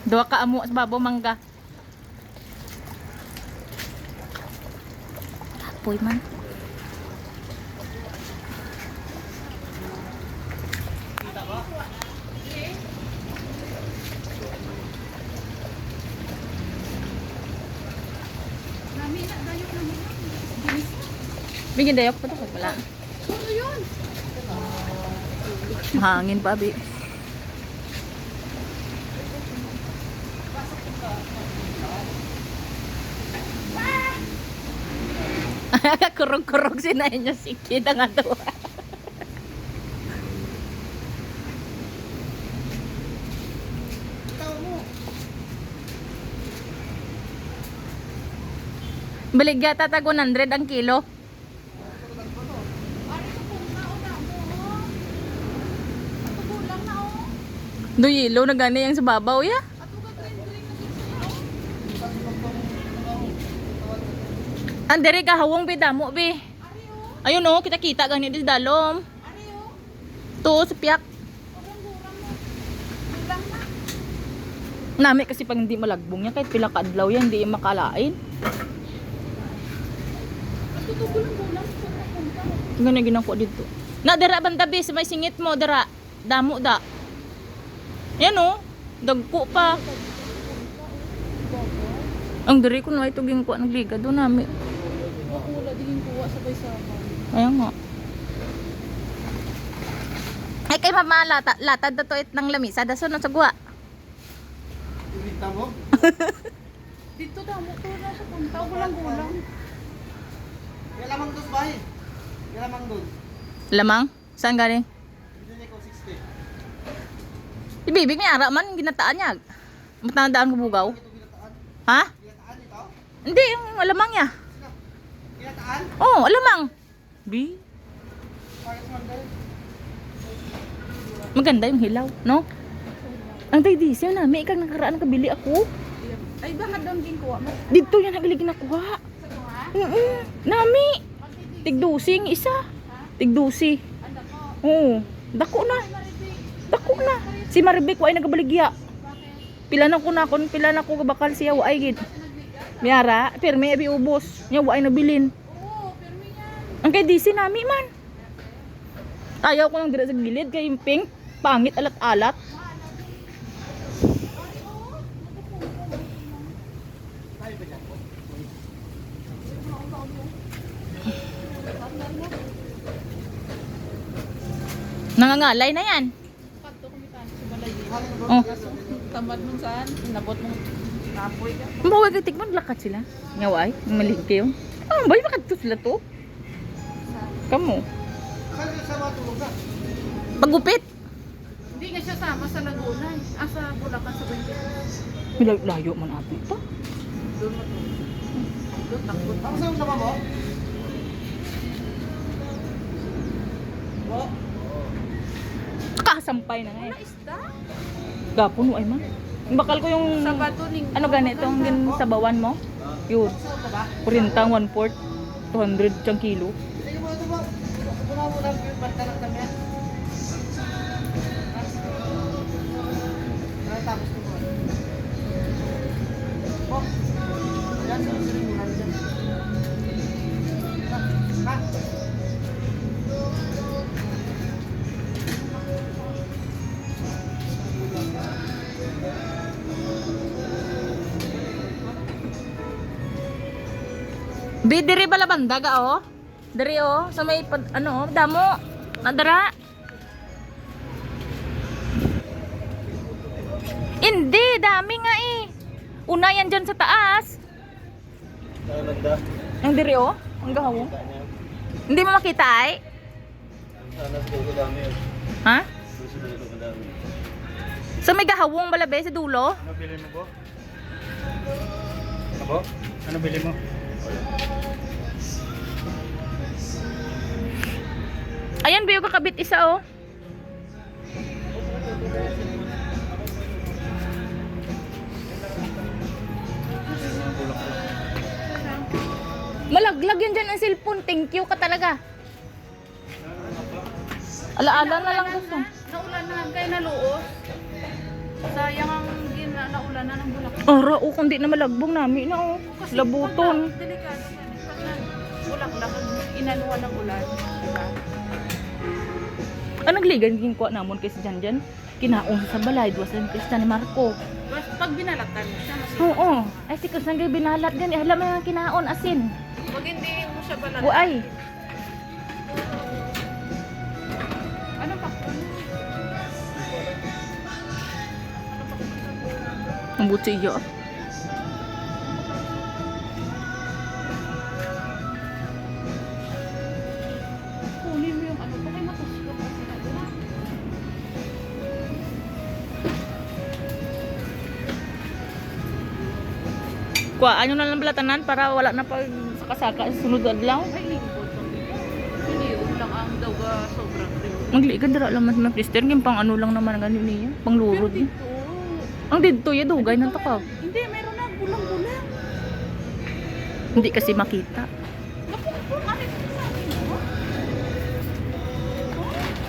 Duha ka amo sa babaw mangga. Apoy man. Bigyan dayok pa to wala. Ano yun? Hangin pa bi. Kurog-kurog sinayin niya sikid ang ato. Baligya tata 100 ang kilo. Do yelo na gani yang sa babaw ya. Andere ka hawong bidamo be. Ayun oh, kita-kita gani di dalom. To sa piyak. Nami kasi pag hindi malagbong niya kahit pila ka adlaw yan hindi makalain. Gana ginako dito. Na dara banda be sa may singit mo dara. Damo da. Yan o, dagko pa. Ang diri ko na ito gingkuha ng liga doon namin. Wala din kuha sabay-sabay. Ayan nga. Ay kay mama latad na to it ng lamisa. Daso na sa guwa. Ibita mo? Dito damo to na sa punta. Gulang-gulang. May lamang doon ba eh? May lamang doon. Lamang? Saan galing? Hindi niya ko 60. Ibibig niya ara man ginataan niya. Matandaan ko bugaw. Ito ginataan. Ha? Ginataan ito? Hindi, yung alamang niya. Sino? Ginataan? Oh, alamang. Di. Parang mandal. Maganda yung hilaw, no? Ang taydisiw na, may ikang nakaraan nakabili ako. Ay, baka doon din kuha mo. Dito yan nagalig nakuha. Nami. Tigdusing isa. Tigdusi. Oo. Dako na. Dako na. Si Maribek wa ay nagabaligya. Pila na ko bakal siya wa ay gid. Miara, permi abi ubos. Nya wa ay nabilin. Ang kay DC nami man. Ayaw ko nang dira sa gilid kay pink, pangit alat-alat. Nangangalay na yan. Pato kumitan sa balay. Oh. Tamad mo saan? Nabot mo. Napoy ka. Ang bawal kay tikman lakat sila. Ngaway, malig kayo. Ah, bay makadto sila to. Kamo. Saan ka sa matulog ka? Pagupit. Hindi nga siya sama sa Laguna. Sa Bulacan sa Banyo. Layo man ato ito. Doon mo to. Doon takot. Ako saan sama mo? Mo? Kasampay na nga eh. Isda? Gapon mo ay man. Bakal ko yung Sabado ning. ano ganito ang sabawan mo? Yun. Saan ka ba? 40 1/4 200 siyang kilo. Sige mo ito ba? Bumawa lang yung banta ng kami yan. Tapos ko mo. Oh. Yan, sinimulan dyan. Ha? Bi diri bala banda ga oh. Diri oh sa may ano damo. Nadara. Hindi, dami nga eh. Una yan dyan sa taas. Nanda. Ang diri oh, ang gahawong. Hindi mo makita ay? Sana sa dulo dami yun. Ha? Sa dulo madami. Sa may gahawong balabe sa dulo? Ano bili mo po? Ano po? Ano bili mo? Ayan, biyo kakabit isa oh. Malaglag yan dyan ang cellphone. Thank you ka talaga. Alaala na lang gusto. Naulanan kay naluos. Sayang ang naulan na ng Bulacan. Ara, o kundi na malagbong namin na oh. Kasi Labuton. pag delikado ka na. Pag bulaklak, inanuan ng ulan. Diba? Anong ligan yung kuha namon kay si Janjan? Kinaon sa balay, duwasan kay ni Marco. Basta pag binalatan mo siya, mas Oo. Ay, si Kusang gay binalat gani. Alam mo yung kinaon, asin. Pag hindi mo siya balatan. Buay. Anong pa? Ang buti iyo. Kunin mo yung ano, bakit matuslok kasi na doon. Kuhaan nyo na lang balatanan para wala na pag saka-saka sa sunod adlaw. Ay, lingkod lang dito. Hindi, yun lang ang daw sobrang rin. Magligan dara lang mas Krister ngim pang ano lang naman gani niya, pang Pero lurod ni. dito, Ang didto ya dugay nang takaw. hindi, meron na bulang-bulang. Hindi kasi makita. Naku, ano ito sa akin, no?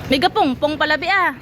May gapong pong palabi ah.